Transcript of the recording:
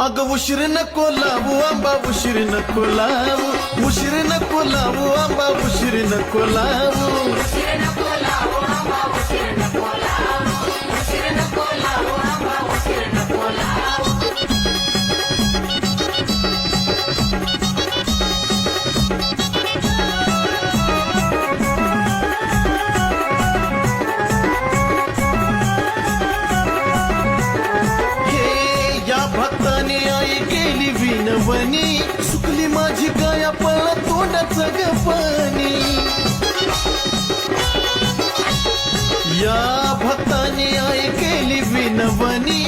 अग उशीर नको लावू आंबा उशीर नको लावू उशीर नको लावू आंबा उशीर नको लावू विनवणी सुकली माझी गाया पळा तोंडाचं ग पाणी या भक्ताने आई केली विनवणी